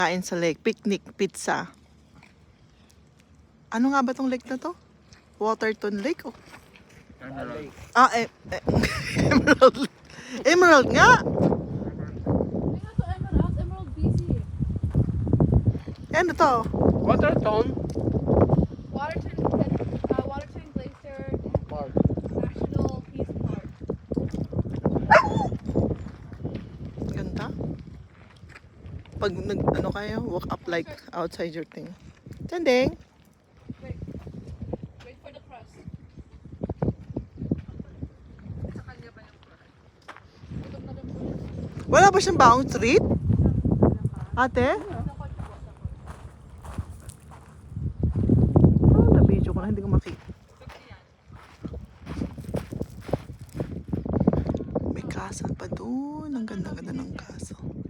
Kain sa lake, picnic, pizza. Ano nga ba tong lake na to? Waterton Lake? Oh. Emerald. Emerald. Emerald nga! Emerald BC. Ano to? Waterton. Waterton Glacier Park. National Peace Park. Ganda. Pag ano kayo, walk up like outside your thing. Tending. Wait for the crust. Sa kanya pa yung crust. Gutom na rin po. Wala ba siyang baong treat? Ate? Oh, na-video ko na, hindi ko makita. May castle pa doon. Ang ganda-ganda ng castle.